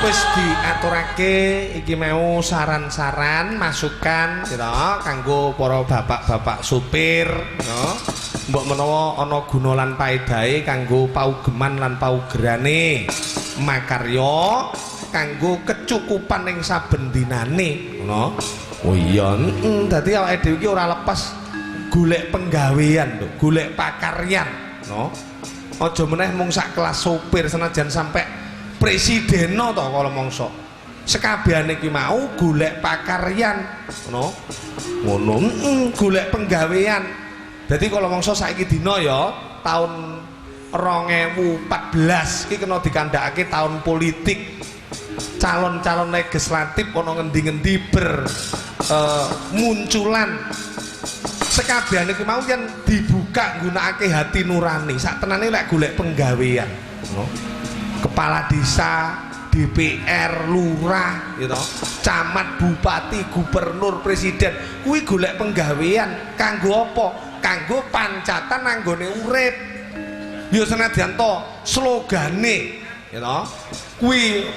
wis diaturake iki mau saran-saran masukan ya kanggo para bapak-bapak supir ya mbok menawa ana guna lan paedahe kanggo paugeman lan paugerane makarya kanggo kecukupan ing saben dinane ngono. Oh iya dadi awake dhewe iki ora lepas golek penggawean lho, golek pakaryan no. Aja meneh mung sak kelas supir senajan sampai presideno to kalau mongso sekabehane iki mau golek pakaryan ngono ngono golek penggawean. Jadi kalau mongso saiki dina ya tahun 2014 iki kena dikandhakake tahun politik calon-calon legislatif ana ngendi-ngendi munculan sekabehane iki mau yen dibuka nggunakake hati nurani sak tenane lek golek penggawean ngono. Kepala desa, DPR, lurah, gitu, camat, bupati, gubernur, presiden, kuwi golek penggawean, kanggo apa? Kanggo pancatan nanggone urip. Ya senadyan to slogane, gitu, kuwi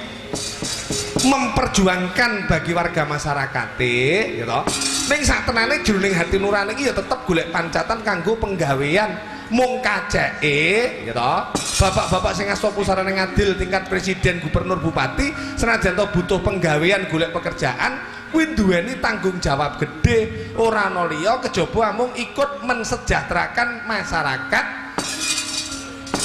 memperjuangkan bagi warga masyarakat, gitu. Ning sak tenane jroning hati nurani iki ya tetep golek pancatan kanggo penggawean. Mung kaceke gitu bapak-bapak sing asta pusarane ngadil tingkat presiden gubernur bupati senajan to butuh penggawean golek pekerjaan kuwi duweni tanggung jawab gede ora ana liya kejaba mung ikut mensejahterakan masyarakat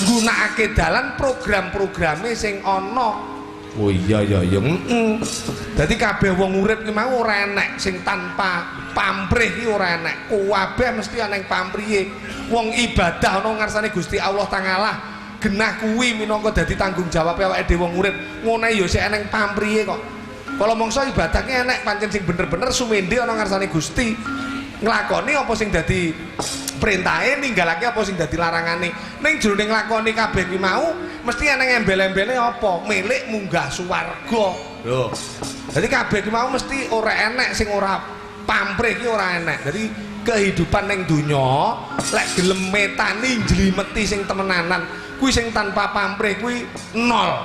nggunakake dalan program-programe sing ana. Oh iya ya ya dadi kabeh wong urip ki mau ora enek sing tanpa pamrih ki ora enek kabeh mesti ana ing pamrihe. Wong ibadah ana ngarsane Gusti Allah Taala genah kuwi minangka dadi tanggung jawab awake dhewe wong urip ngono ya sik eneng pamrihe kok. Kala mangsa ibadah ki enek pancen sing bener-bener sumende ana ngarsane Gusti nglakoni apa sing dadi perintahe ninggalake apa sing dadi larangane. Ning jroning nglakoni kabeh ki mau mesti eneng embel-embele apa milik munggah swarga lho. Dadi kabeh ki mau mesti ora enek sing ora pamrih ki ora enek. Dadi kehidupan ning donya lek gelem metani njlimeti sing temenanan kuwi sing tanpa pamrih kuwi nol.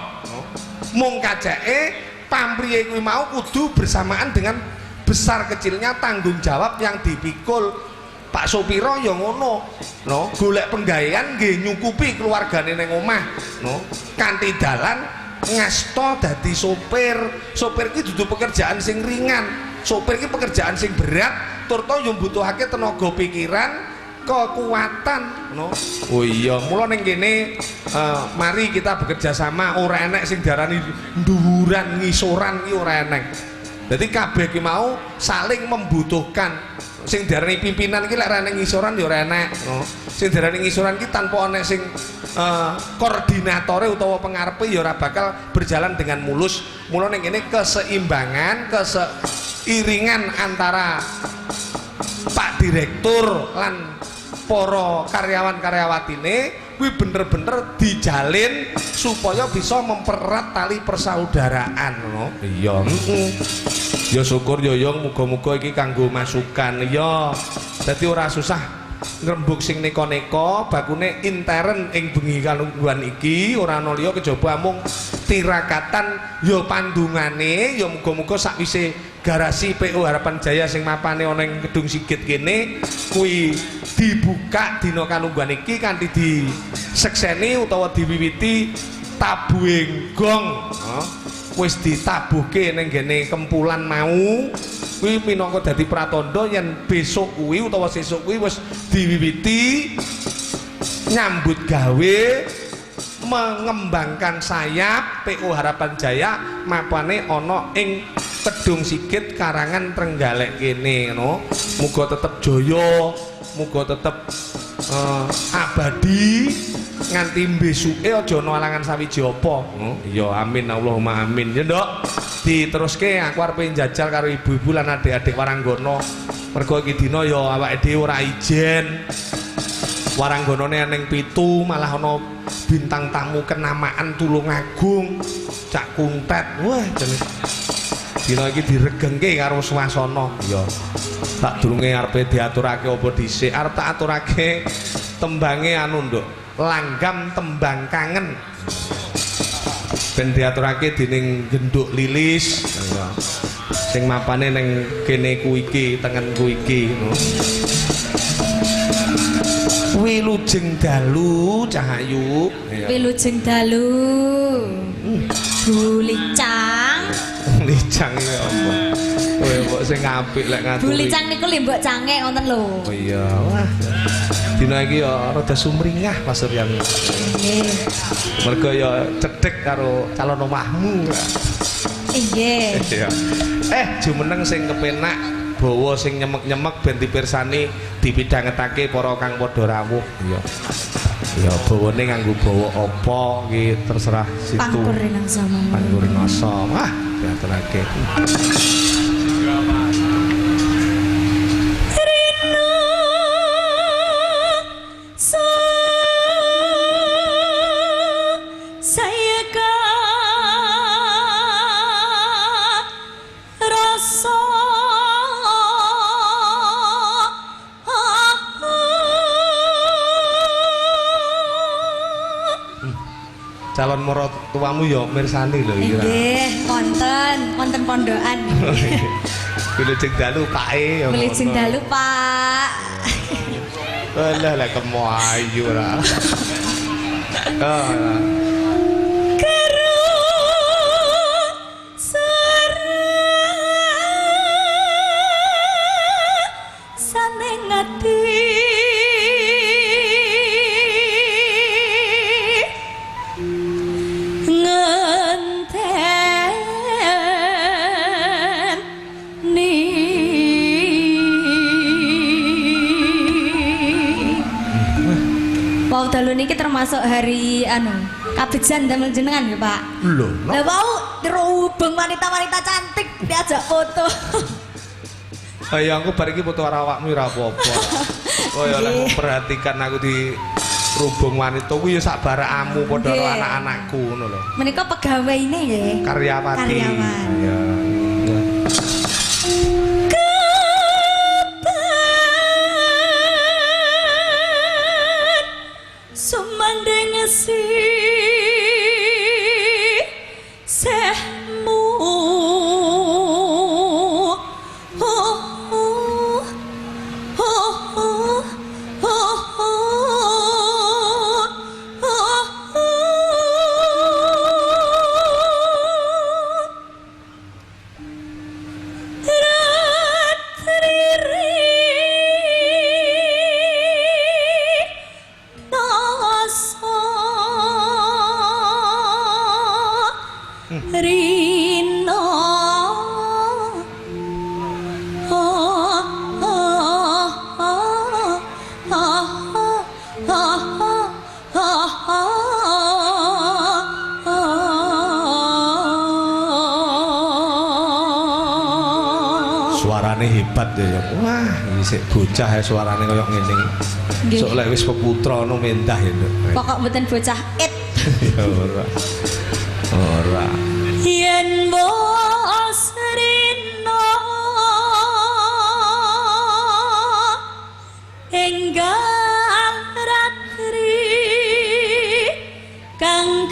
Mung kaceke pamrihe kuwi mau kudu bersamaan dengan besar kecilnya tanggung jawab yang dipikul. Pak Sopiro ya ngono no golek penggawean nggih nyukupi keluargane ning omah no kanthi dalan ngasta dadi sopir. Sopir ki dudu pekerjaan sing ringan, sopir ki pekerjaan sing berat turto yo mbutuhake tenaga pikiran kekuatan no. Oh iya mula ning kene mari kita bekerja sama ora enek sing diarani nduwuran ngisoran ki ora enek. Dadi kabeh ki mau saling membutuhkan. Sing diarani pimpinan ki lek ora enek ngisoran ya ora enek no. Sing diarani ngisoran ki tanpa ana sing koordinatore utawa pengarepe ya ora bakal berjalan dengan mulus. Mula ning kene keseimbangan, keseiringan antara Pak Direktur lan para karyawan-karyawatine kuwi bener-bener dijalin supaya bisa mempererat tali persaudaraan no. Iya ya syukur yo muga-muga iki kanggo masukan ya. Dadi ora susah ngrembug sing neka-neka bakune intern ing bengi kalungguhan iki ora ana liya kejaba mung tirakatan ya pandungane ya muga-muga sakwise garasi PO Harapan Jaya sing mapane ana ing Kedung Sigit kene kuwi dibuka dina kalungguhan iki kanthi disekseni utawa diwiwiti tabuhing gong wis ditabuhke ning gene kempulan mau kuwi minangka dadi pratandha yen besok kuwi utawa sesuk kuwi wis diwiwiti nyambut gawe mengembangkan sayap PO Harapan Jaya mapane ana ing Kedung Sigit Karangan Trenggalek kene no. Muga tetep jaya, muga tetep abadi nganti besuke aja ana alangan sawiji apa. Iya amin Allahumma amin. Ya nduk diteruske aku arep njajal karo ibu-ibu lan adik-adik Waranggana. Mergo iki dina ya awake dhewe ora ijen. Warangganane ning 7 malah ana bintang tamu kenamaan Tulungagung Cak Kuntet. Wah jenenge dina iki diregengke karo swasana. Ya tak durunge arepe diaturake apa dhisik arep tak aturake tembange anu nduk langgam tembang kangen. ben diaturake dening Genduk Lilis sing mapane ning kene ku iki tengenku iki Wilujeng dalu Cahayu Wilujeng dalu Bulicang Licang ya apa kowe mbok sing apik lek ngaturi Bulicang niku lho mbok cangke wonten lho oh iya wah dina iki ya rada sumringah Mas Suryan nggih mergo ya cedhek karo calon omahmu nggih iya jumeneng sing kepenak bawa sing nyemek-nyemek ben dipirsani dipidhangetake para kang padha rawuh iya ya bawane nganggo bawa apa iki terserah situ pangkuring sama pangkuring asa wah diaturake calon mertuamu ya mirsani lho iki. Nggih, wonten pondokan. Wilujeng dalu pake ya. Wilujeng dalu, Pak. Alah lah kemo ayu ora. Wau dalu niki termasuk hari kabejan damel jenengan ya, Pak. Lho, lah wau terhubung wanita-wanita cantik diajak foto. Ayo aku bar iki foto karo awakmu ora apa-apa. Oh ya lek memperhatikan aku di rubung wanita kuwi ya sak barakamu padha karo anak-anakku ngono lho. Menika pegaweine nggih. Karyawati. Karyawan. Ya. Suarane hebat ya. Wah, isik bocah ya suarane koyo ngene. Sok lek wis peputra ono mendah ya. Pokok mboten bocah it. Ya ora. Ora. Yen bos rino enggal ratri kang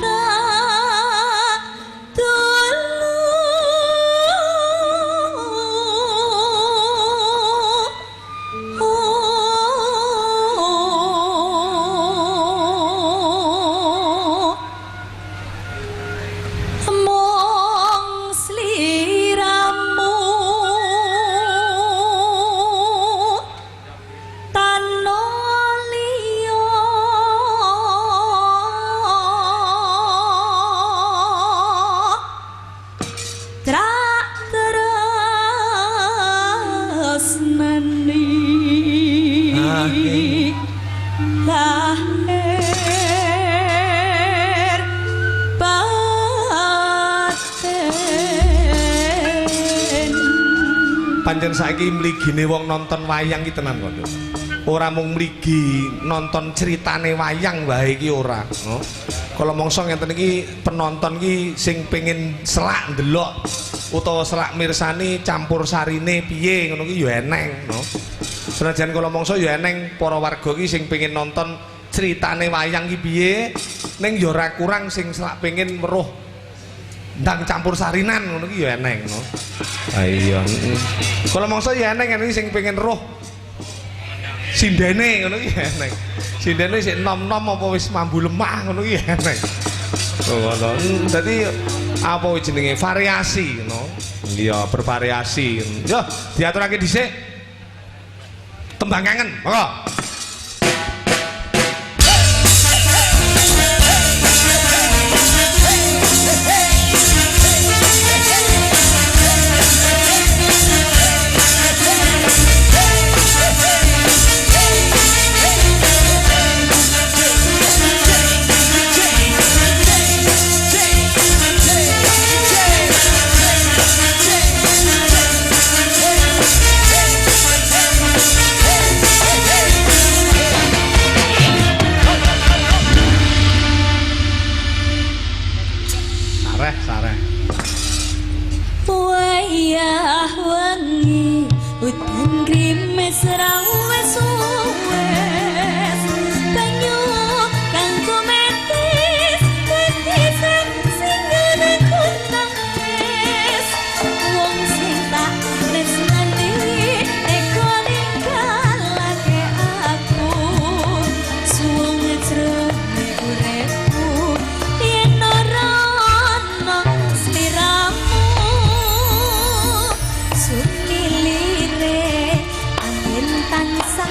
pancen saiki mligine wong nonton wayang iki tenan kok. Ora mung mligi nonton ceritane wayang wae iki ora. Kalau mongso ngenten iki penonton iki sing pengin selak ndelok utawa selak mirsani campur sarine piye ngono ki ya eneng, no. Senajan kalau mongso ya eneng para warga iki sing pengin nonton ceritane wayang ki piye, ning ya ora kurang sing selak pengin weruh ndang campur sarinan ngono ki ya eneng no. Ha iya. Kalau mongso ya eneng ngene sing pengen roh sindene ngono ki ya eneng. Sindene sik nom-nom apa wis mambu lemah ngono ki ya eneng. Ngono. Dadi apa jenenge variasi no. Iya bervariasi. Yo diaturake dhisik. Tembang kangen, monggo. Sareh. Wayah wengi udan grimes rawes suwes banyu kanggo metis metis sing ngene nangis wong sing tak tresnani teko ninggalake aku suwung jroning uripku yen ora tansah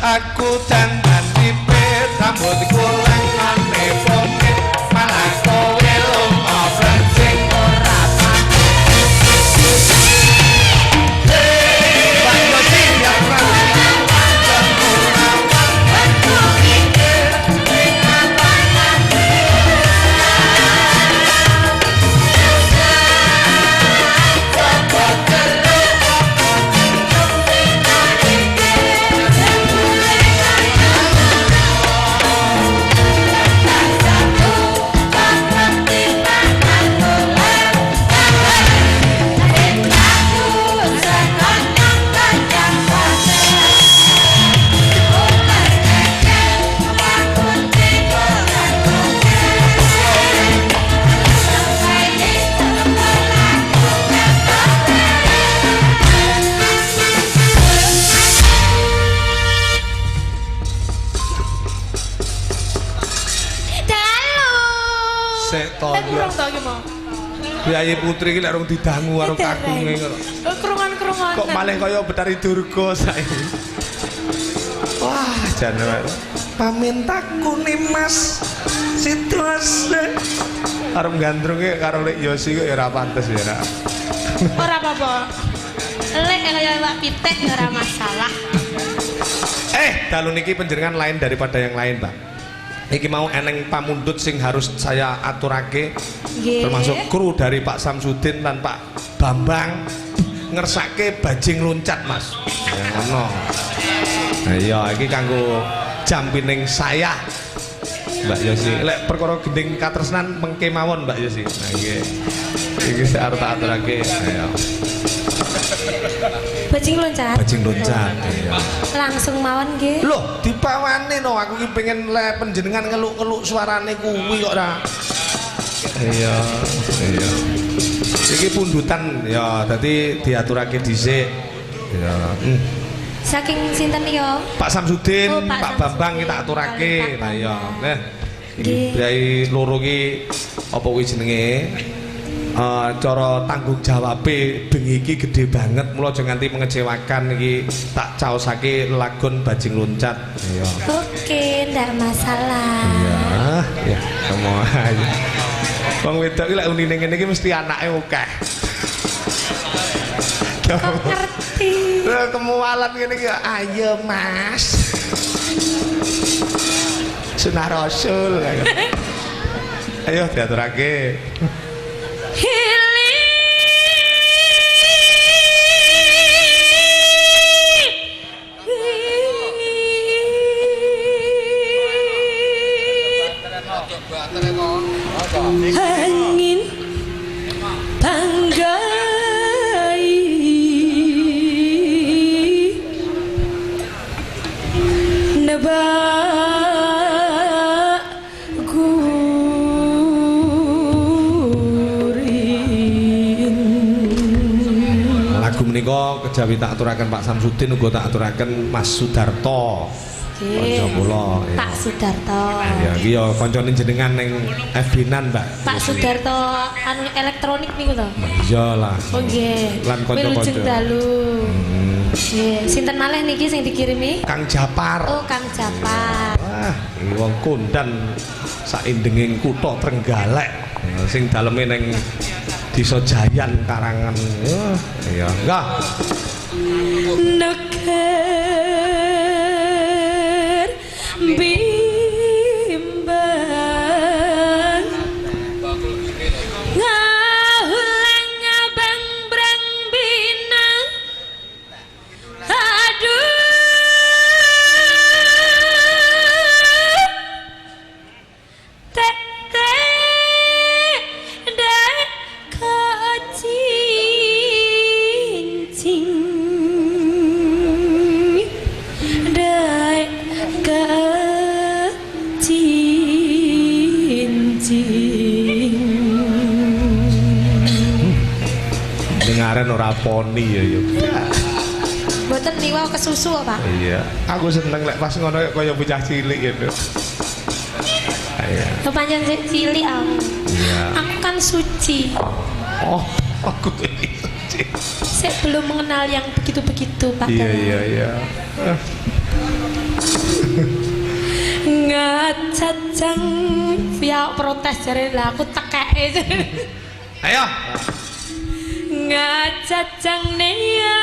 aku dandan dipit rambutku lengane pomit malah kowe lunga brencing ora pati Pak Yosi yang Biayi putri iki lek rung didangu karo kagunge kok. Krungan-krungan. Kok malah kaya Betari Durga saiki. Wah, jan wae. Pamintaku nih Mas Sidos. Arep gandrunge karo Lek Yosi kok ya ora pantes ya, Nak. Ora apa-apa. Lek kaya Pak Pitek ora masalah. Dalu niki panjenengan lain daripada yang lain, Pak. Iki mau eneng pamundhut sing harus saya aturake. Termasuk kru dari Pak Samsudin dan Pak Bambang ngersake bajing loncat, Mas. Ya ngono. Nah iya iki kanggo jampining saya. Mbak Yosi, lek perkara gending katresnan mengke mawon Mbak Yosi. Nah iki arep tak aturake. Ayo. Bajing loncat. Bajing loncat. Iya. Langsung mawon nggih. Loh, dipawane no, aku ki pengen le panjenengan ngeluk-ngeluk suarane kuwi kok ora. Iya, iya. Iki pundutan ya, dadi diaturake dhisik. Ya. Saking sinten yo? Pak Samsudin, Oh, Pak Bambang kita aturake. Nah iya. Nah. Iki biayi loro ki apa kuwi jenenge? Cara tanggung jawabe bengi iki gede banget, mula aja nganti mengecewakan iki tak caosake lagon bajing loncat. Iya. Oke, ndak masalah. Iya, ya, kamu aja. Wong wedok iki lek unine ngene iki mesti anake akeh. Kok ngerti? Lah kemualan ngene iki ayo Mas. Sunah Rasul. Ayo diaturake. Angin tanggai nebak gurin. Lagu menika kejawi tak aturaken Pak Samsudin uga tak aturaken Mas Sudarto. Kanca kula. Pak Sudarto. Ya iki ya kancane jenengan ning FB-nan, Mbak. Pak Sudarto anu elektronik niku to. Iya lah. Oh nggih. Lan kanca-kanca. Wilujeng dalu. Nggih, sinten malih niki sing dikirimi? Kang Japar. Oh, Kang Japar. Wah, iki wong kondan saindenging kutha Trenggalek. Sing daleme ning Desa Jayan Karangan. Iya, enggak. Neker bimbang ngahulang ngabang brang binang aduh tek tek dek kacincing dek Dengaren ora poni ya yo. Mboten niku kesusu kok, Pak. Iya, aku seneng lek pas ngono kaya bocah cilik gitu. Iya. Kepanjang cilik aku. Iya. Aku kan suci. Oh, aku ini suci. Saya belum mengenal yang begitu-begitu, Pak. Iya, iya, iya. ngajajang via protes jare lah aku tekeke. Ayo. Ngajajang nia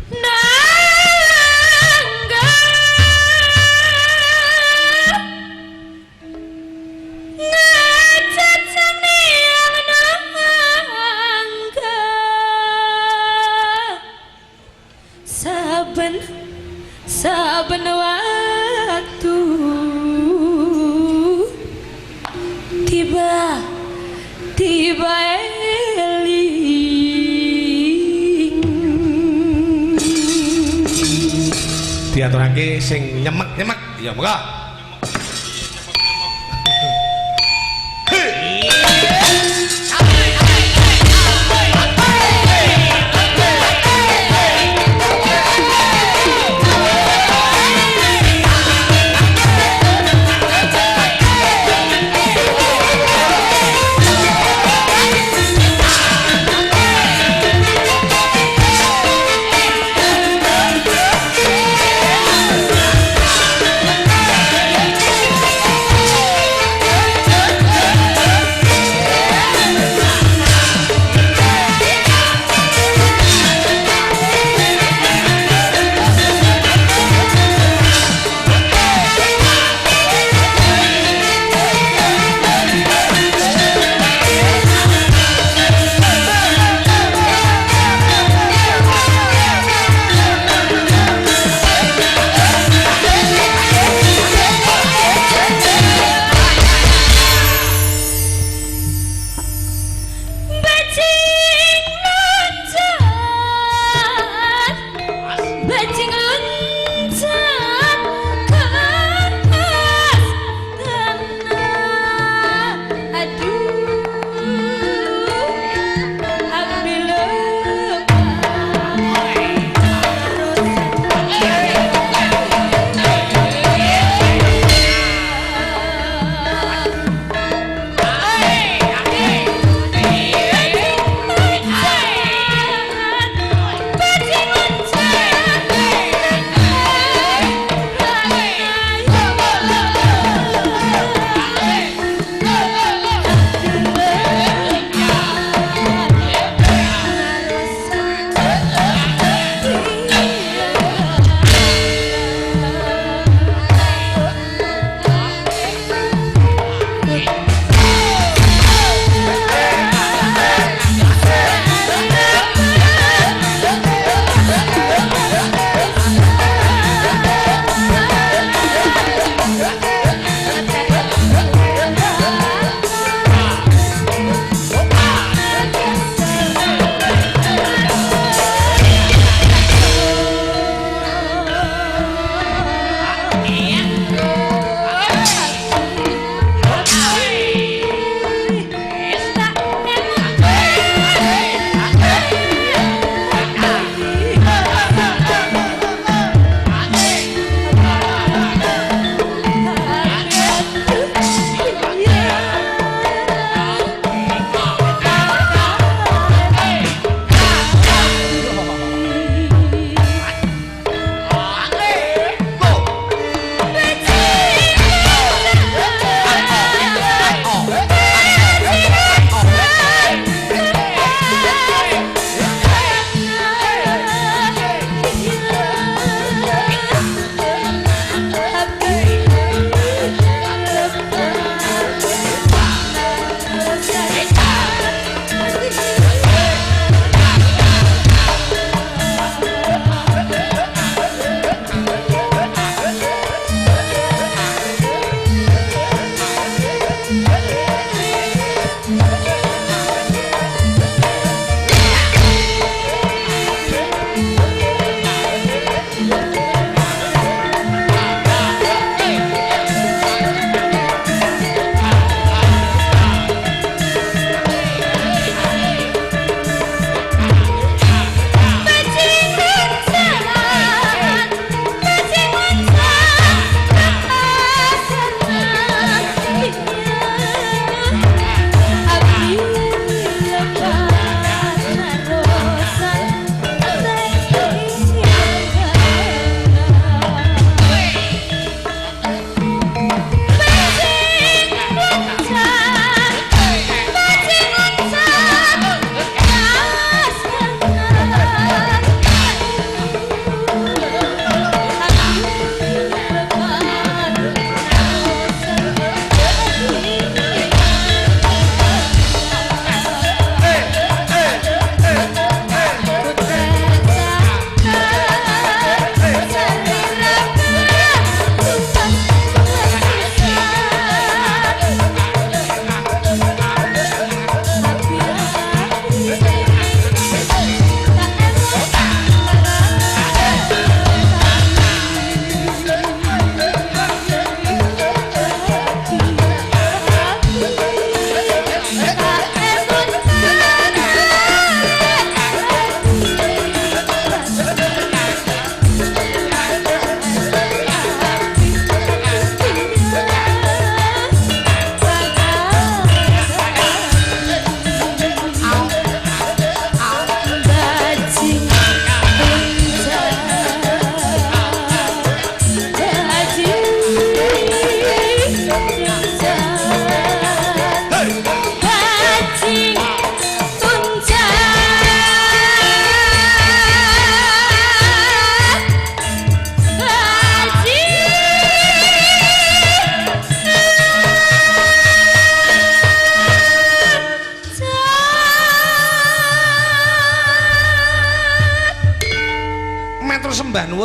nangga ngajajang nia nangga saben waktu tiba eling diaturake sing nyemek ya monggo.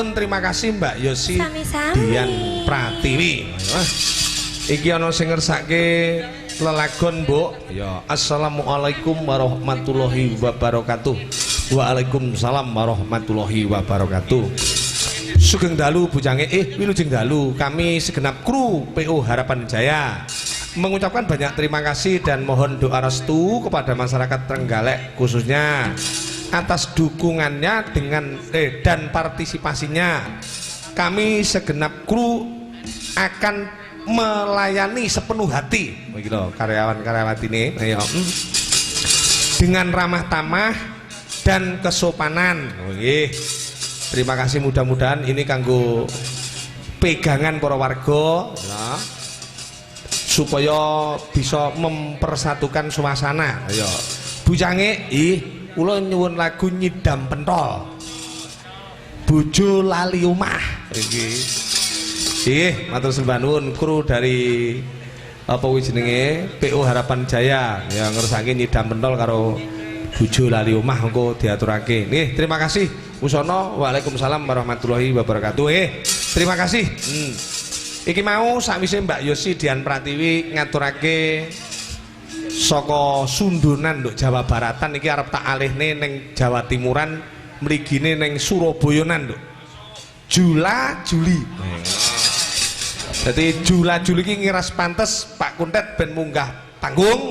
nuwun terima kasih Mbak Yosi Sami-sami. Dian Pratiwi. Ayo. Iki ana sing ngersake lelagon, Mbok. Ya, assalamualaikum warahmatullahi wabarakatuh. Waalaikumsalam warahmatullahi wabarakatuh. Sugeng dalu bujange wilujeng dalu kami segenap kru PO Harapan Jaya mengucapkan banyak terima kasih dan mohon doa restu kepada masyarakat Trenggalek khususnya atas dukungannya dengan dan partisipasinya. Kami segenap kru akan melayani sepenuh hati begitu karyawan-karyawati ini ayo dengan ramah tamah dan kesopanan. Terima kasih, mudah-mudahan ini kanggo pegangan para warga ya, supaya bisa mempersatukan suasana. Ayo bujange kula nyuwun lagu Nyidam Pentol Bojo Lali Omah iki. Matur sembah nuwun kru dari apa kuwi jenenge PO Harapan Jaya yang ngersake Nyidam Pentol karo Bojo Lali Omah engko diaturake. Nggih, terima kasih. Usono, waalaikumsalam warahmatullahi wabarakatuh. Terima kasih. Iki mau sakwise Mbak Yosi Dian Pratiwi ngaturake saka Sundunan nduk Jawa Baratan iki arep tak alihne ning Jawa Timuran, mligine ning Surabayanan nduk. Jula Juli. Dadi Jula Juli iki ngiras pantes Pak Kuntet ben munggah panggung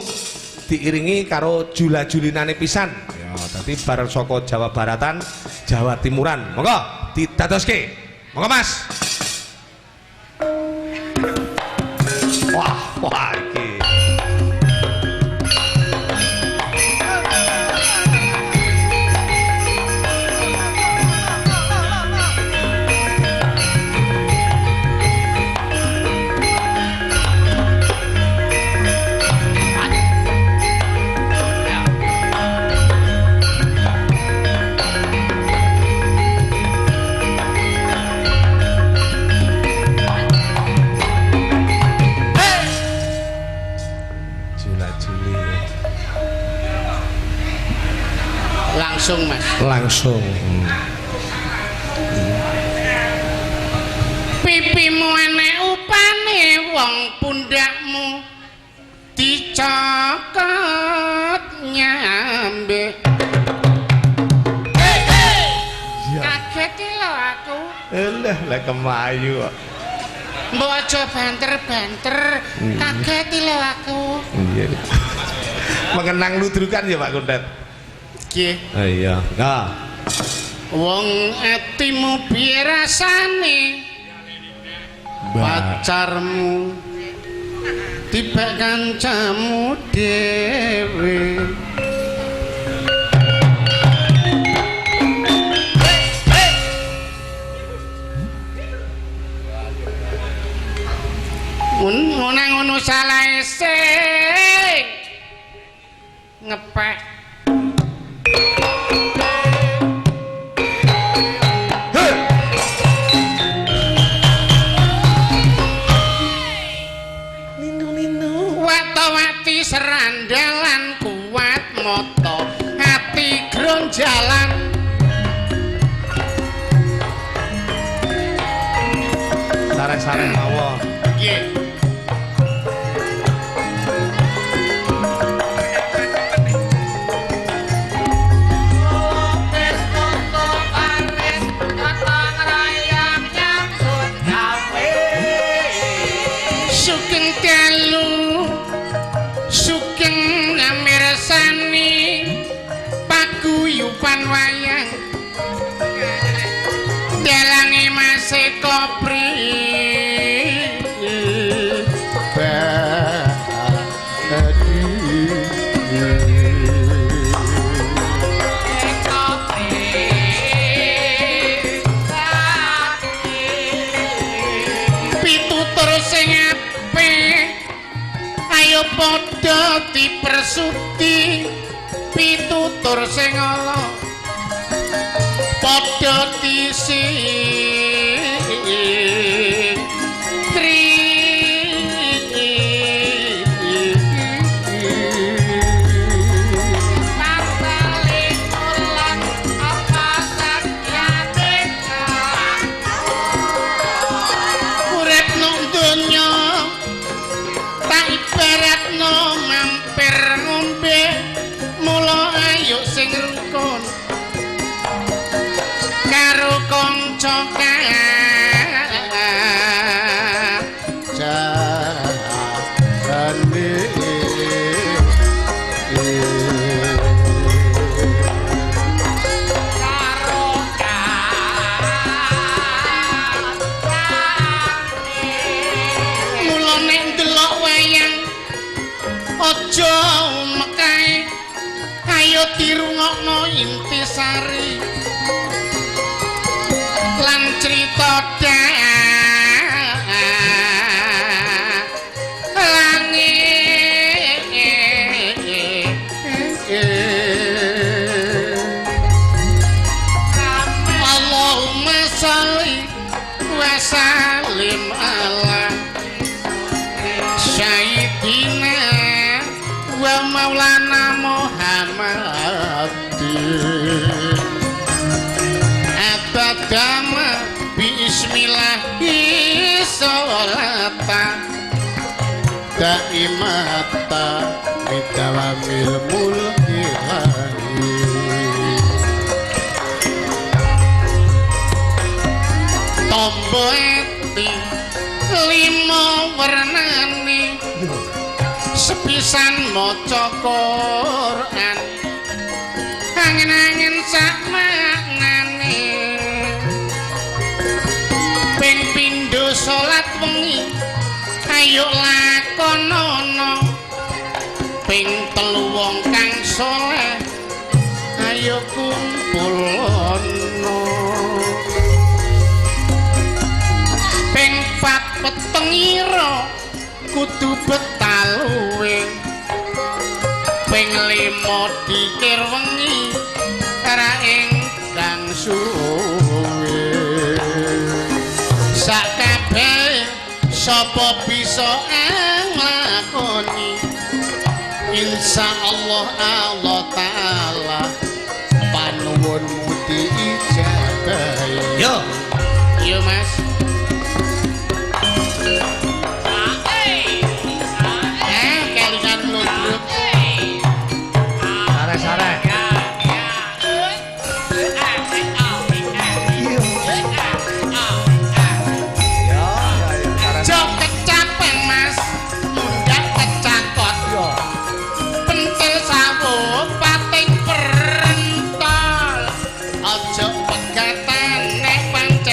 diiringi karo Jula Julinane pisan. Ya, dadi bareng saka Jawa Baratan, Jawa Timuran. Monggo didadoske. Monggo Mas. Wah iki. Langsung Mas. Langsung. Pipimu enek upane wong pundakmu dicokot nyambe. Kaget lho aku. Lah kemayu kok. Mbok aja banter-banter. Kaget lho aku. Iya. Mengenang ludrukan ya Pak Kuntet. Nggih. Iya. Nah. Wong atimu piye rasane? Pacarmu tibak kancamu dhewe. Ngono salah sing ngepek. Watawati serandalan kuat moto hati gronjalan. Sare-sare mawon. Nggih. Paguyuban wayang dalange masih kopri pitutur sing apik ayo padha dipersuti. Pitutur sing ala padha disingkri. Pantale ulang apa sakyane aja mekai ayo dirungokno intisari lan crita Allahumma sholli wa sallim ala Sayyidina wa maulana Muhammadin Atadama bismillahi sholata daimata bidawamil mulki tombo eti lima warnane sepisan maca Quran angin-angin sak maknane ping pindho salat wengi ayo lakonono ping telu wong kang saleh ayo kumpulono ping pat petengiro kudu betaluwe ping 5 dikir wengi ra ingkang suwe sakabeh sapa bisa nglakoni insyaallah Allah taala panuwunmu diijabahi yo Mas kelingan ludruk Sare-sare. Jok kecapen Mas mundak kecakot pentil sawo pating perentol aja pegatan nek pancen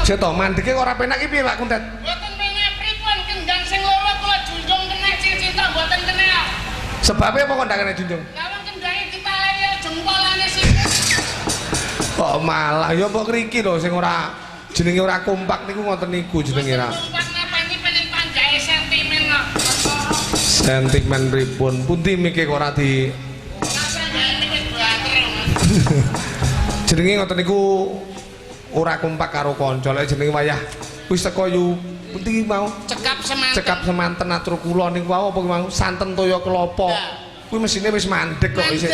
Cek to mandeke kok ora penak iki piye Pak Kuntet? Mboten penak pripun kendang sing loro kula junjung kena cita mboten kena. Sebabnya apa kok ndak kena junjung? Lah wong kendange ditaleni jempolane sih. Kok malah ya apa kriki lho sing ora jenenge ora kompak niku ngoten niku jenenge ra. Kompak ngapani pengen panjake sentimen kok. Sentimen pripun? Pundi miki kok ora di jenenge ngoten niku ora kompak karo kanca lek jenenge wayah wis teko yu pundi mau cekap semanten atur kula niku wau apa mau santen toya kelapa kuwi mesine wis mandek kok isih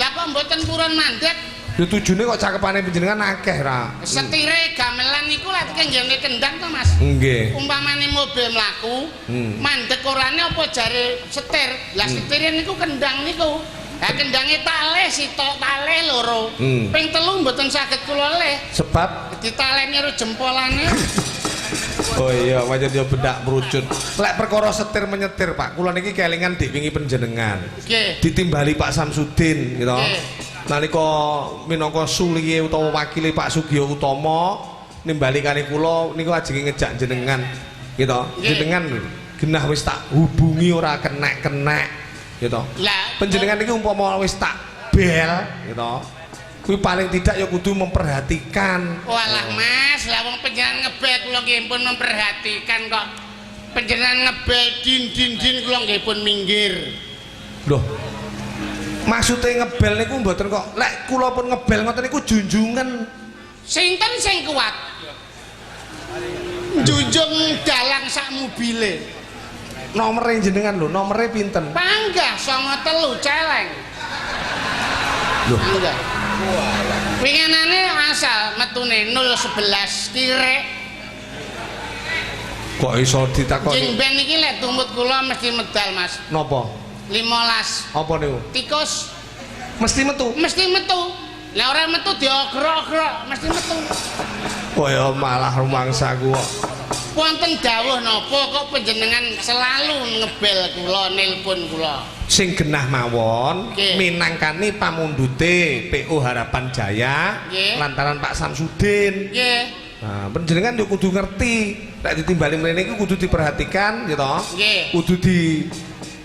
lah kok mboten purun mandek ya tujune kok cakepane panjenengan akeh ra setire gamelan niku lek kenggene kendang to Mas nggih umpamane mobil mlaku mandek orane apa jare setir lah setire niku kendang niku. Lah kendange taleh sitok taleh loro. Ping 3 mboten saged kula leh. Sebab ditaleni karo jempolane. Oh iya, wajan dia bedak merucut. Lek perkara setir menyetir Pak, kula niki kelingan dik wingi panjenengan. Nggih. Ditimbali Pak Samsudin gitu. Nggih. Nalika minangka suliye utawa wakile Pak Sugiyo Utomo nimbali kali kula niku ajenge ngejak jenengan gitu. Jenengan genah wis tak hubungi ora kenek-kenek gitu. Lah panjenengan iki umpama wis tak bel gitu. Kuwi paling tidak ya kudu memperhatikan. Walah Mas, lah wong panjenengan ngebel kula nggih pun memperhatikan kok. Panjenengan ngebel din kula nggih pun minggir. Loh. Maksudnya ngebel niku mboten kok. Lek kula pun ngebel ngoten niku junjungan. Sinten sing kuat? Junjung dalang sak mobile. Nomere jenengan lho, nomere pinten? Panggah 93 celeng. Loh. Panggah. Winginane asal metune 011 kirek. Kok iso ditakoni? Jeng ben iki lek tumut kula mesti medal Mas. Napa? 15. Apa niku? Tikus Mesti metu. mesti metu. Lah ora metu diogrok-grok mesti metu. Kaya malah rumangsaku kok. Wonten dawuh napa kok panjenengan selalu ngebel kula nelpon kula. Sing genah mawon Nggih. minangkani pamundhute PO Harapan Jaya Nggih. lantaran Pak Samsudin. Nggih. Nah, panjenengan yo kudu ngerti. Lek ditimbali mrene iku kudu diperhatikan gitu. Nggih. Kudu di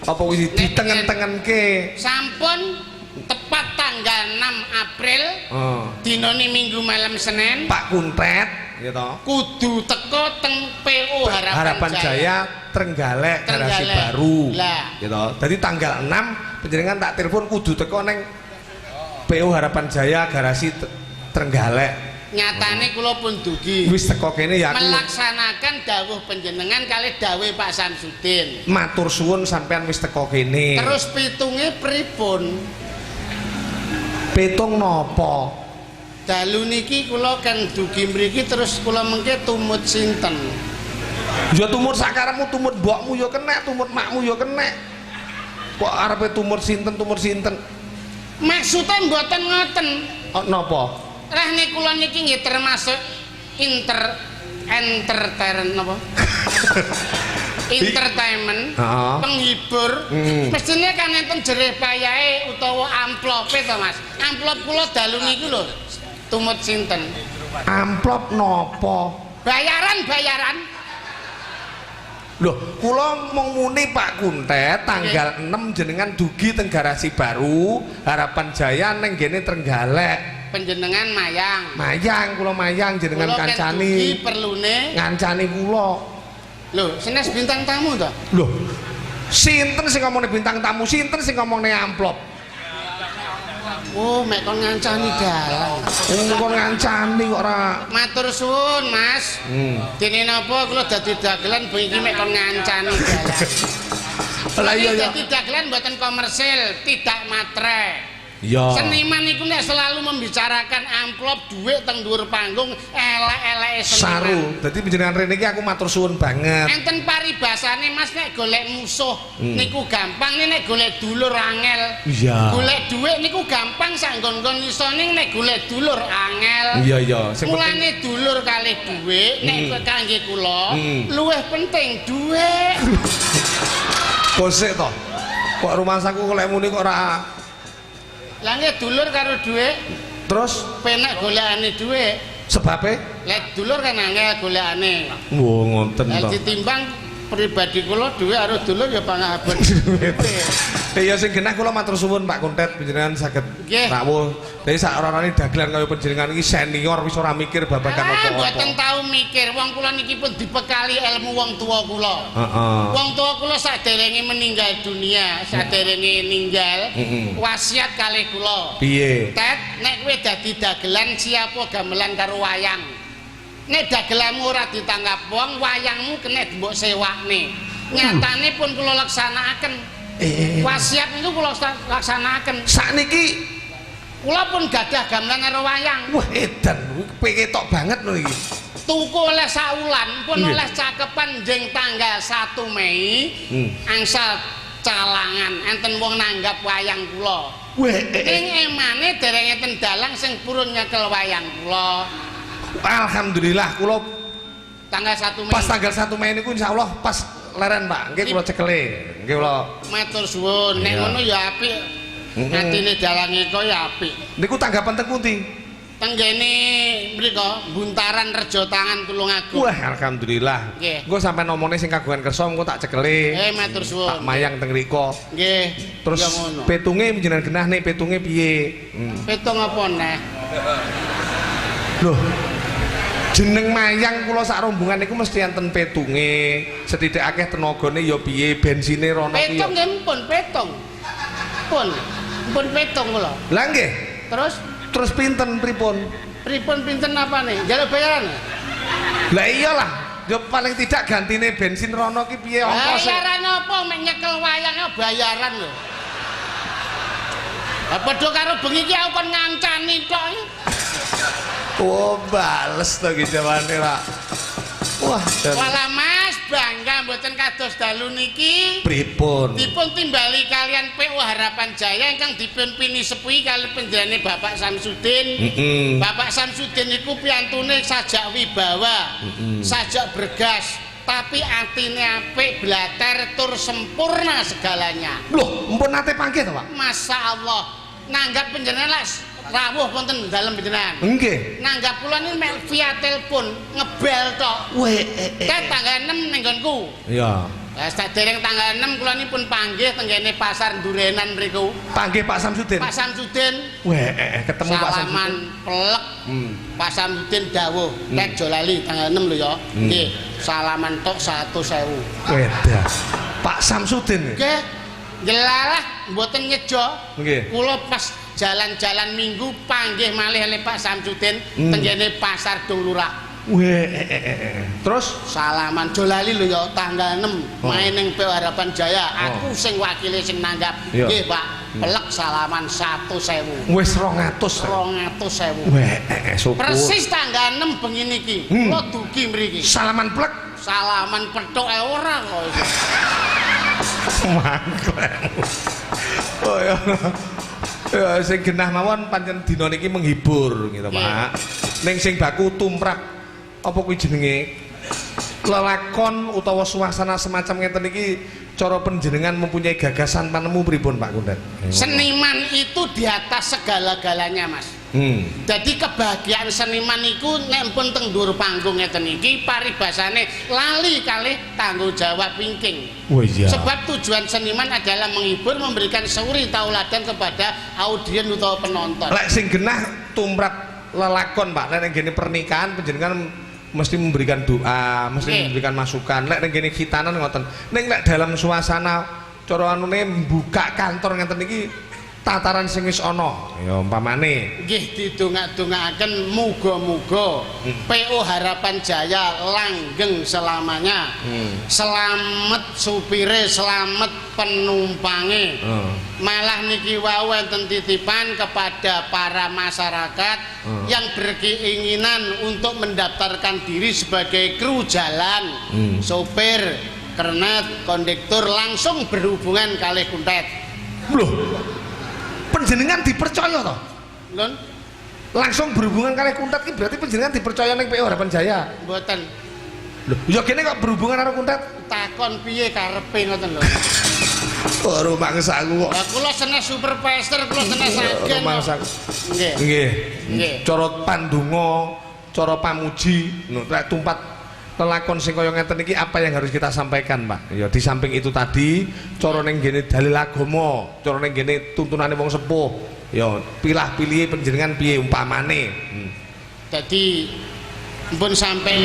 apa wis ditengen-tengenke. Sampun tepat tanggal 6 April Oh. dinane Minggu malam Senin Pak Kuntet gitu. kudu teko teng PO Harapan Jaya Trenggalek garasi Trenggalek. baru Lah. gitu. Jadi tanggal 6 panjenengan tak telepon kudu teko neng PO Harapan Jaya garasi Trenggalek. nyatane kula pun dugi Wis teko kene ya aku melaksanakan dawuh panjenengan kali dawuh Pak Samsudin. matur suwun sampean wis teko kene. Terus pitunge pripun? Pitung nopo? Dalu niki kula kan dugi mriki terus kula mengke tumut sinten? Ya tumut sakarepmu, tumut mbokmu ya kenek, tumut makmu ya kenek. Kok arepe tumut sinten, tumut sinten? Maksudnya mboten ngoten. Oh, nopo? Rahne kula niki nggih termasuk entertainment napa? Entertainment, penghibur. Mestine kan enten jerih payahe utawa amplope to Mas. Amplop kula dalu niku lho. Tumut sinten? Amplop nopo? Bayaran. Loh, kula mung muni Pak Kuntet tanggal 6 jenengan dugi teng garasi baru Harapan Jaya neng gene Trenggalek. Panjenengan mayang. Mayang kula mayang jenengan Kula kan dugi kancani. perlune. Ngancani kula. Lho, senes bintang tamu to? Loh. Sinten sing ngomongne bintang tamu, sinten sing ngomongne amplop? Oh, mek kon ngancani dalang. Kok ngancani kok ora. Matur suwun, Mas. Dene napa kula dadi dagelan bengi mek kon ngancani dalang. Lah iya ya. Dadi dagelan mboten komersil, tidak matre. Ya. Seniman iku nek selalu membicarakan amplop dhuwit teng dhuwur panggung elek-eleke seniman. Saru. Dadi panjenengan rene iki aku matur suwun banget. Enten paribasane Mas nek golek musuh niku gampang, nek golek dulur angel. Iya. Golek dhuwit niku gampang sak nggon-nggon iso ning nek golek dulur angel. Iya iya, sing penting Mulane dulur kalih dhuwit nek kangge kula luwih penting dhuwit. kosek to. Kok rumah saku kok lek muni kok ora Lah nggih dulur karo dhuwit terus penak golekane dhuwit. Sebabe? Lek dulur kan angel golekane. Wah, ngoten Lek to. ditimbang pribadi kula dhewe karo dulur ya pangahaban. Ya sing genah kula matur suwun Pak Kuntet panjenengan saged rawuh. Dadi sak orane dagelan kaya panjenengan iki senior wis ora mikir babagan apa-apa. Mboten tau mikir, wong kula niki pun dibekali ilmu wong tuwa kula. Heeh. Wong tuwa kula saderenge meninggal dunia, saderenge ninggal, wasiat kalih kula. Piye? Tet, nek kowe dadi dagelan siapa gamelan karo wayang. Nek dagelanmu ora ditangkap wong, wayangmu kena mbok sewakne. Nyatane pun kula laksanakaken. Wasiat niku kula laksanakaken. Sakniki kula pun gadah gamelan karo wayang. wah edan, ketok banget lho iki. Tuku oleh saulan pun oleh cakepan jeng tanggal 1 Mei. Angsal calangan enten wong nanggap wayang kula. Ing emane dereng enten dalang sing purun nyekel wayang kula. Alhamdulillah kula Tanggal 1 Mei. pas tanggal 1 Mei niku insyaallah pas leren Pak, nggih kula cekele. Nggih kula matur suwun, nek ngono ya apik. Atine dalange kok ya apik. niku tanggapan teng pundi? Tenggene mriko Buntaran Rejo Tangan Tulungagung. Wah, alhamdulillah. Nggih. Engko sampe nomone sing kagungan kersa engko tak cekele. Matur suwun. Tak mayang teng riko. Nggih. Terus ya ngono. petunge jenengan genah nih petunge piye? Petung apa neh? Loh. Jeneng mayang kula sak rombongan niku mesti enten petunge, sethithik akeh tenagane ya piye, bensine rono ki ya. Petung nggih pun petung. Pun petung kula. Lah nggih. Terus pinten pripun? Pripun pinten apane? Njaluk bayaran? Lah iyalah, ya paling tidak gantine bensin rono ki piye ongkos. Bayaran apa mek nyekel wayangnya bayaran lho. Lah padha karo bengi ki aku kon ngancani tok. Oh, bales to ki jawane, Pak. Wah, Wala Mas, bangga mboten kados dalu niki. pripun? Dipun timbali kalian PO Harapan Jaya ingkang dipun pinisepuhi kali panjenengane Bapak Samsudin. Bapak Samsudin niku piyantune sajak wibawa, sajak bergas, tapi atine apik, blater tur sempurna segalanya. Loh, mpun nate panggih to, Pak? Masya Allah, nanggap panjenengan las rawuh wonten dalem panjenengan. Nggih. Nanggap kula niku mek via telepon ngebel tok. Ket tanggal 6 ning nggonku. Iya. Lah sadereng tanggal 6 kula nipun panggih tenggene pasar Durenan mriku. Panggih Pak Samsudin. Pak Samsudin. Ketemu Pak Samsudin. Salaman pelek. Pak Samsudin dawuh, nek Jolali tanggal 6 lho ya. Nggih, salaman tok 100.000. Wedah. Pak Samsudin. Nggih. Jelalah mboten nyejo. Nggih. Kula pas jalan-jalan minggu panggih malih oleh Pak Samsudin tenggene pasar Dulurak. Terus Salaman Jolali lho ya tanggal 6 main ning PO Harapan Jaya. Aku sing wakile sing nanggap. Nggih, Pak. Pelek salaman 100.000. wis 200. 200.000. Syukur. Persis tanggal 6 bengi niki. Kula dugi mriki. Salaman plek. Salaman pethoke ora kok. Mangkleng. Oh ya. Ya sing genah mawon pancen dina niki menghibur gitu, Pak. Ning sing baku tumrap apa kuwi jenenge? Lelakon utawa suasana semacam ngeten iki cara panjenengan mempunyai gagasan panemu pripun Pak Kundet? Seniman itu di atas segala-galanya, Mas. Jadi kebahagiaan seniman itu nek pun teng dhuwur panggung ngeten iki paribasane lali kalih tanggung jawab wingking. Oh iya. Sebab tujuan seniman adalah menghibur, memberikan suri tauladan kepada audiens utawa penonton. Lek sing genah tumrap lelakon Pak, nek ngene pernikahan panjenengan mesti memberikan doa, mesti memberikan masukan. Lek ning kene khitanan ngoten. Ning lek dalam suasana cara anune mbuka kantor ngeten iki tataran sing wis ana ya umpamane nggih didongak-dongakaken muga-muga PO Harapan Jaya langgeng selamanya. Selamat supire, selamat penumpange. Malah niki wau enten titipan kepada para masyarakat yang berkeinginan untuk mendaftarkan diri sebagai kru jalan, sopir, kernet, kondektur langsung berhubungan kalih Kuntet. Loh, panjenengan dipercaya toh? Lun? Langsung berhubungan kali Kuntet ki berarti panjenengan dipercaya ning PO Harapan Jaya. Mboten. Loh, ya kene kok berhubungan karo Kuntet? Takon piye karepe ngoten lho. Oh, rumangsaku kok. Lah kula senes supervisor, kula senes agen. Rumangsaku. Nggih. Nggih. Nggih. Cara pandonga cara pamuji nek tumpat lelakon sing kaya ngeten iki apa yang harus kita sampaikan Pak ya di samping itu tadi cara ning gene dalil agama cara ning gene tuntunane wong sepuh ya pilah-pilih panjenengan piye umpamane Jadi pun sampai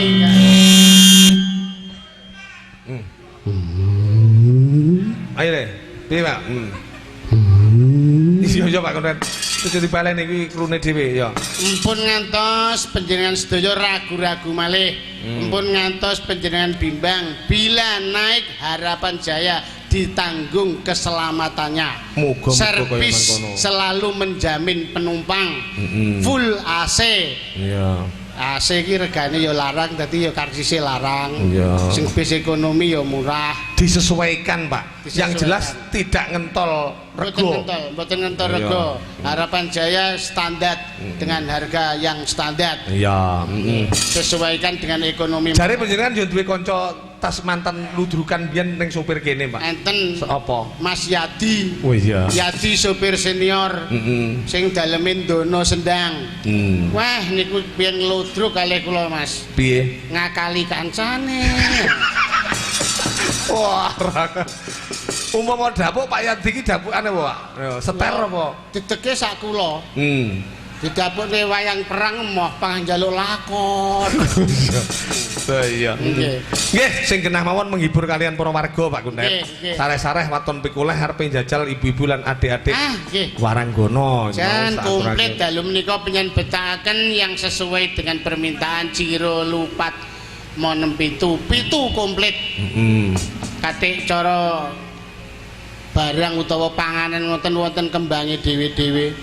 ayo deh piye Pak iya Pak Konten itu dibalen iki krune dhewe ya Empun ngantos panjenengan sedaya ragu-ragu malih. Empun ngantos panjenengan bimbang bila naik Harapan Jaya ditanggung keselamatannya. Muga servis selalu menjamin penumpang. Full AC. Iya. AC iki regane ya larang dadi ya karsise larang. Iya. Sing bis ekonomi ya murah. Disesuaikan Pak. Yang jelas tidak ngentol rego. Mboten ngentol rego. Harapan Jaya standar dengan harga yang standar. Iya, Sesuaikan dengan ekonomi. jare panjenengan yo duwe kanca tas mantan ludrukan biyen ning sopir kene, Pak. Enten Apa? Mas Yadi. Oh iya. Yadi sopir senior. Sing daleme Dono Sendang. Wah niku biyen ngludruk kalih kula Mas. Piye? Ngakali kancane. Wah. Umpama dapuk Pak Yadi iki dapukane apa, Pak? Ya, seter apa? Dideke sak kula. Didapukne wayang perang emoh pangan njaluk lakon. Iya. Nggih, sing genah mawon menghibur kalian para warga Pak Kuntet. Sareh-sareh waton pikuleh arepe njajal ibu-ibu lan adik-adik. Waranggono. Jan komplit dalu menika penyambetaken yang sesuai dengan permintaan Ciro Lupat Monem pitu komplit. Katik cara barang utawa panganan ngoten wonten kembange dhewe-dhewe.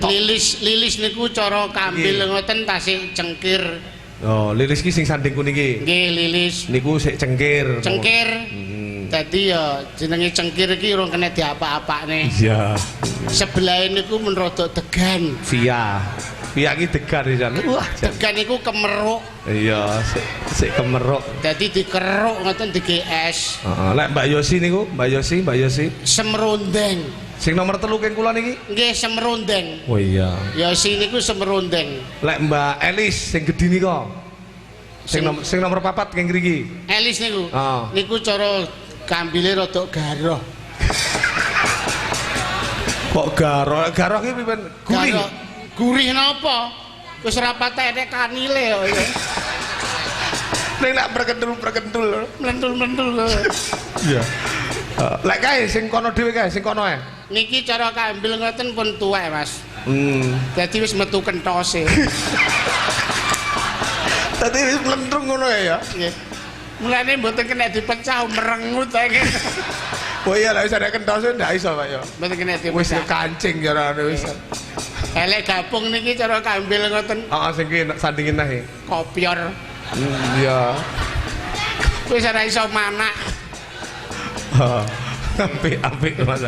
Lilis niku cara kambil ngoten tasih cengkir. Oh, lilis ki sing sanding kuning iki. Nggih, lilis. Niku sik cengkir. Cengkir. Dadi ya jenenge cengkir iki urung kena diapa-apakne. Iya. Sebelah niku men rada degan. Via ki degan jan. Wah, degan niku kemeruk. Iya, sik kemeruk. Dadi dikeruk ngoten diges. Heeh, lek Mbak Yosi niku, Mbak Yosi. Semrondeng. Sing nomor 3 keng kula niki? Nggih, semrondeng. Oh iya. Yosi niku semrondeng. Lek Mbak Elis sing gedhi nika. Sing nomor 4 keng mriki. Elis niku. Niku cara kambile rada garoh. Kok garoh? Garoh ki pipen? Gurih. Gurih napa? Wis ora patek kanile kok ya. Ning lek berkentul. Mlentul-mlentul. Iya. Lek kae sing kono dhewe kae, sing kono ae. Niki cara kambil ngoten pun tuwek, Mas. Dadi wis metu kentose. Dadi wis mlentrung ngono ya. Nggih. Mulane mboten kena dipecah merengut ae. Oh iya, lek wis ada kentose ndak iso, Pak ya. Mboten kena dipecah. Wis kancing jarane wis. Elek gabung niki cara kambil ngoten. Heeh, sing ki sandingin ae. Kopior. Iya. Wis ora iso manak. Apik Mas.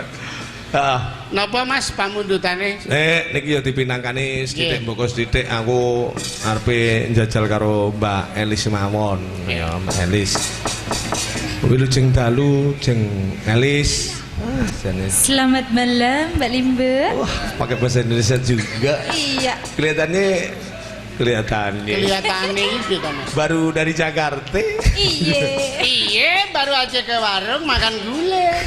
Heeh. Napa Mas pamundutane? Niki ya dipinangkani sithik mboko sithik aku arepe njajal karo Mbak Elis mawon. Ya, Mbak Elis. Wilujeng dalu jeng Elis. Selamat malam Mbak Limbe. Wah, pakai bahasa Indonesia juga. Iya. Kelihatannya Iki to Mas. baru dari Jakarta. Iya. Baru aja ke warung makan gulai.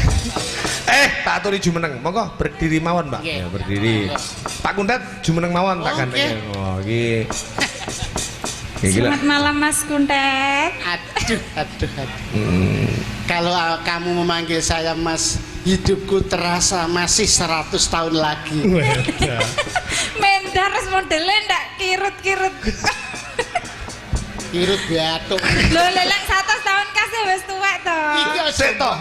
Tak aturi jumeneng. Monggo berdiri mawon, Pak. Ya, berdiri. Pak Kuntet jumeneng mawon tak ganteng. Oh, iki. Selamat malam Mas Kuntet. Aduh. Kalau kamu memanggil saya Mas, hidupku terasa masih 100 tahun lagi. Mendar modelnya ndak kirut-kirut. Kirut batuk. Lho lelek 100 tahun kasih wis tuwek to. Iki Sik to.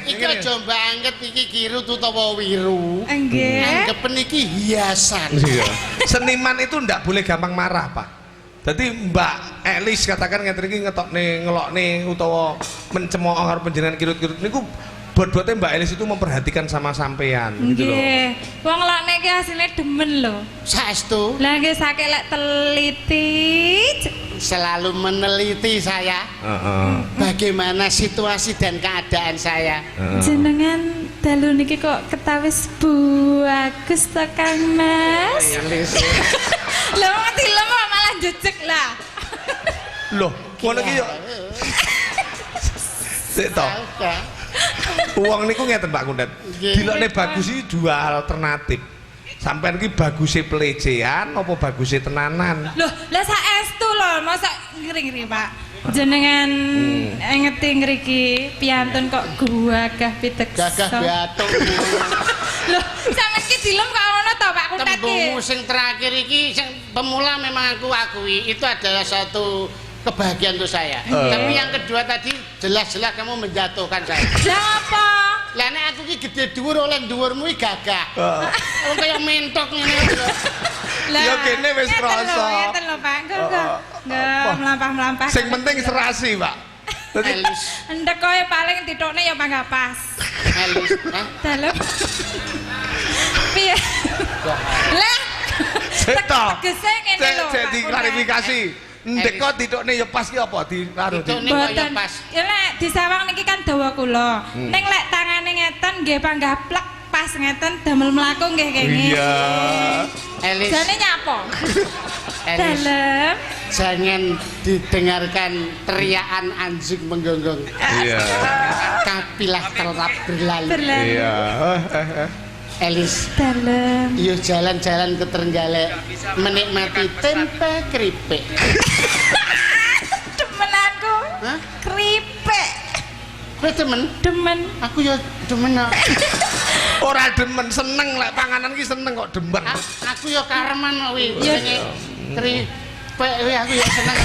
Iki aja banget iki kirut utawa wiru. Nggih. Anggepen iki hiasan. Iya. Seniman itu ndak boleh gampang marah, Pak. Jadi Mbak Elis katakan ngeten iki ngetokne ngelokne utawa mencemooh karo panjenengan kirut-kirut niku buat-buatnya Mbak Elis itu memperhatikan sama sampean gitu loh. Nggih. Wong lakne iki asline demen lho. Saestu. Lah nggih saking lek teliti. Selalu meneliti saya. Bagaimana situasi dan keadaan saya. Jenengan dalu niki kok ketawis bagus to Kang Mas. Elis. Lho mati lemah malah jejeg lah. Loh, ngono ki yo. Sik to. Wong niku ngeten Pak Kundet. Dilokne bagus iki dua alternatif. Sampeyan ki baguse pelecehan apa baguse tenanan? Loh, lah saestu lho, masa ngiri-ngiri Pak. Jenengan ngeti ngriki piantun kok gagah piteksa. Gagah batuk. Loh, sampeyan ki dilem kok ngono to Pak Kuntet ki. Tembungmu sing terakhir iki sing pemula memang aku akui itu adalah satu kebahagiaan untuk saya. Tapi yang kedua tadi jelas-jelas kamu menjatuhkan saya. Lah apa? Lah nek aku ki gede dhuwur oleh dhuwurmu iki gagah. Wong kaya mentok ngene. Lah. Ya kene wis krasa. Ngeten lho Pak. Enggak melampah-melampah. Sing penting serasi, Pak. Dadi Elis. Endek kowe paling ditokne ya mangga pas. Elis. Hah? Dalem. Piye? Lah. Seto. Tegese ngene lho. Pak Jadi Kuntet. klarifikasi. Ndek kok ditokne ya pas ki apa di karo di. Ditokne kaya Mboten. pas. Ya lek disawang niki kan dawa kula. Ning lek tangane ngeten nggih panggah plek pas ngeten damel mlaku nggih kene. Iya. Elis. Jane nyapa? Elis. Dalem. Jangan didengarkan teriakan anjing menggonggong. Iya. Kapilah terlap berlalu. Berlalu. Iya. Elis, Dalem. yuk jalan-jalan ke Trenggalek menikmati tempe keripik. Demen aku. Hah? Keripik. Kowe demen? Demen. Aku ya demen. Ora demen seneng lek panganan ki seneng kok demen. Aku ya kareman kuwi. Ya. Jenenge keripik kuwi aku ya seneng.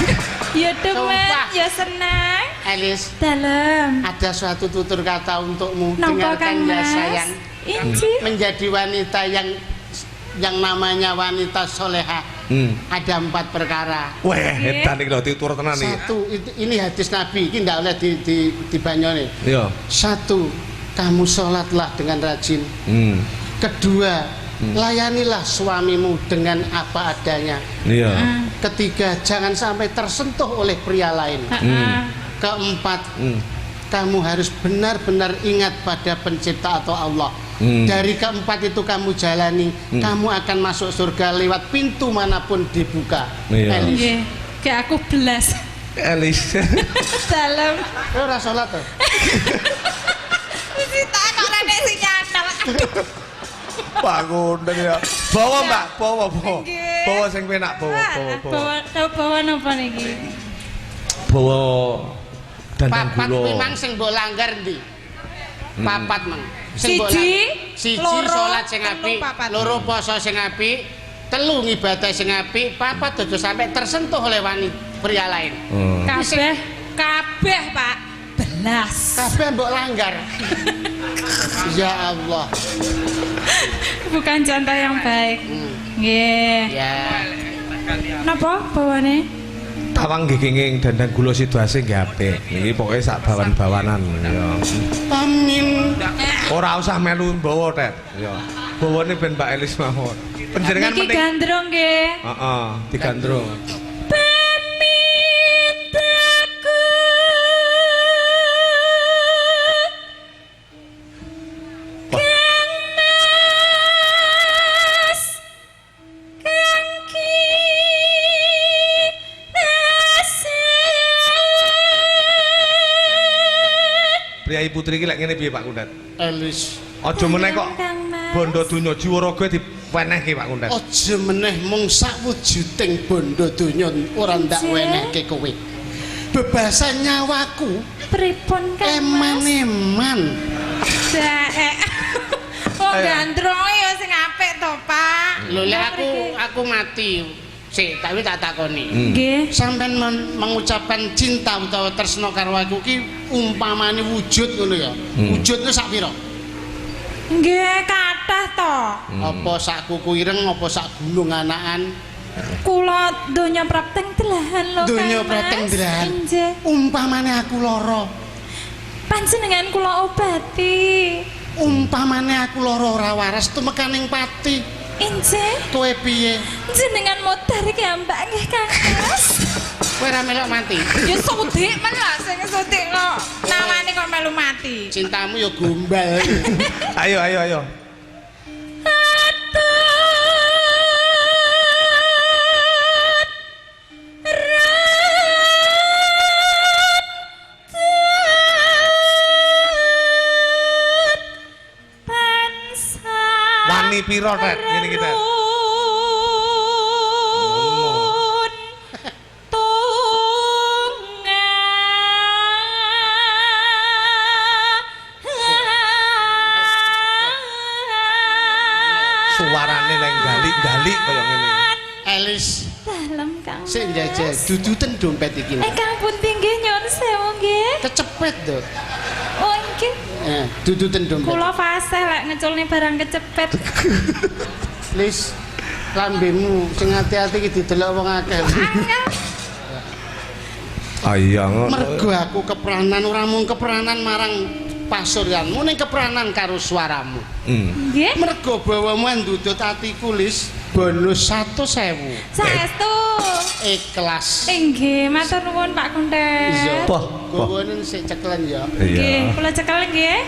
Ya demen, Sumpah. ya senang. Elis, Dalem. ada suatu tutur kata untukmu. Napa Dengarkan Kang ya Mas? sayang. Inci. Menjadi wanita yang namanya wanita soleha. Ada 4 perkara. Wah, edan iki lho ditur tenan iki. Satu, ini hadis Nabi, ini tidak boleh dibanyoni. Iya. Satu, kamu sholatlah dengan rajin. Kedua, layanilah suamimu dengan apa adanya. Iya. Ketiga, jangan sampai tersentuh oleh pria lain. Keempat, kamu harus benar-benar ingat pada pencipta atau Allah. Dari keempat itu kamu jalani, kamu akan masuk surga lewat pintu manapun dibuka. Iya. Elis, Nggih. Kayak aku belas. Elis. Dalem. kowe ora sholat tuh? Mesti tak kok rene sing nyandel. Aduh. Pak Kundet ya. Bawa Mbak, bawa. Nggih. Bawa sing penak, bawa. Bawa napa niki? Bawa dandang Papat kuwi gula. mang sing mbok langgar ndi? Papat mang. Sing mbok Siji, siji loro, salat sing telu, apik, papat. loro poso sing apik, telu ngibadah sing apik, papat aja sampai tersentuh oleh wanita pria lain. Kabeh, Pak. Belas. Kabeh mbok langgar. Ya Allah. Bukan contoh yang baik. Nggih. Ya. Napa bawane? Tawang giging dandang gula situasi nggih apik. Niki pokoke sak bawan-bawanan ya. Amin. Ora usah melu bawa, Tet. Ya. Bawane ben Mbak Elis mawon. Panjenengan Niki mending gandrung nggih. heeh, digandrung. Pamintaku Kang Mas Kang Priyayi putri iki lek ngene piye Pak Kundet? Elis. Aja meneh kok Kang Mas. bondo donya jiwaraga diwenehke Pak Kundet. Aja meneh mung sakwujuding bondo donya ora ndak Ije. wenehke kowe. Bebasan nyawaku Pripun Kang Mas? eman-eman. Jae. Oh gandrung ya sing apik to, Pak. Lho lek aku mati. Sik, tapi tak takoni. Nggih. Sampeyan mengucapkan cinta utawa tresna karo aku ki umpamane wujud ngono ya. Wujudnya sak pira? Nggih, kathah to. Apa sak kuku ireng apa sak gunung anakan? Kula donya prapteng delahan lho, Kang Donya Mas. prapteng delahan. Nggih. Umpamane aku lara. Panjenengan kula obati. Umpamane aku lara ora waras tumekaning pati. Injih. Kowe piye? Jenengan modar iki ambak nggih, Kang Mas. Kowe ora melok mati. Ya sudik men lah sing sudik kok. Nawani kok melu mati. Cintamu ya gombal. Ayo. Wani piro Tet ngene iki Tet? Suarane neng galik-galik kaya ngene. Elis Dalem Kang. sik njajal duduten dompet iki. Kang Punti nggih nyuwun sewu nggih. Kecepet to. Oh nggih. Duduten dompet. Kula fasih lek ngeculne barang kecepet. Lis lambemu sing ati-ati iki didelok wong akeh. Ayang. Mergo aku keperanan ora mung keperanan marang pasuryanmu ning keperanan karo suaramu. Nggih. Mergo bawamu ndudut atiku Lis bonus 100.000. Saestu. Ikhlas. Nggih, matur nuwun Pak Kuntet. Iya. Wah, Gowonen sik ceklen ya. Nggih, kula cekel nggih.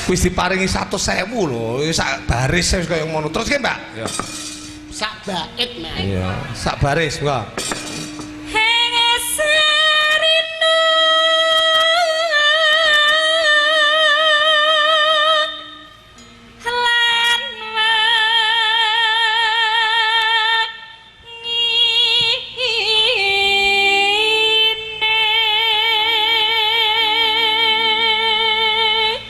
Wis diparingi 100.000 lho, sak baris wis kaya ngono. Terus ki, Mbak? Ya. Sak bait Mak. Iya, sak baris, Mbak.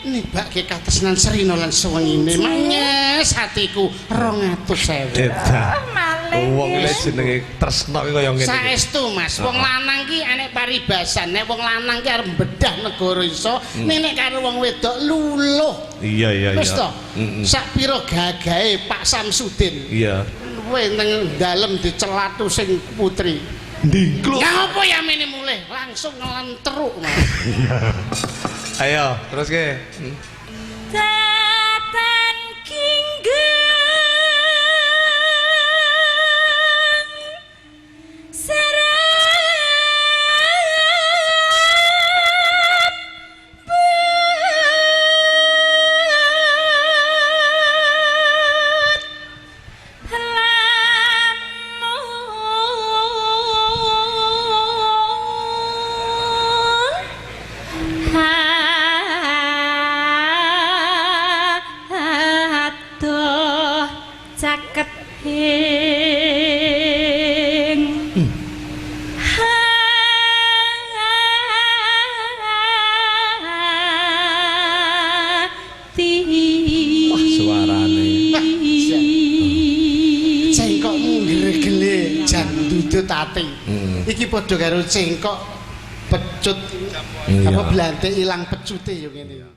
Nibake katresnan Srina lan suwengine manyes atiku 200.000. Edan. Malih. Wong iki jenenge tresna ki kaya ngene. Saestu Mas, wong lanang ki enek paribasan, nek wong lanang ki arep bedah negara iso, nek karo wong wedok luluh. Iya iya iya. Wis to? Sak pira gagahe Pak Samsudin. Iya. Kowe nang dalem dicelatu sing putri. Ndingkluk. Ya apa ya mene mulih langsung ngelentruk Mas. Ayo, terus ke. Tatan kinggang caket hing hati. Wah, suarane. Cengkokmu gele-gele jan dudut ati. Iki padha karo cengkok pecut. Iya. Apa blantik ilang pecute yo ngene.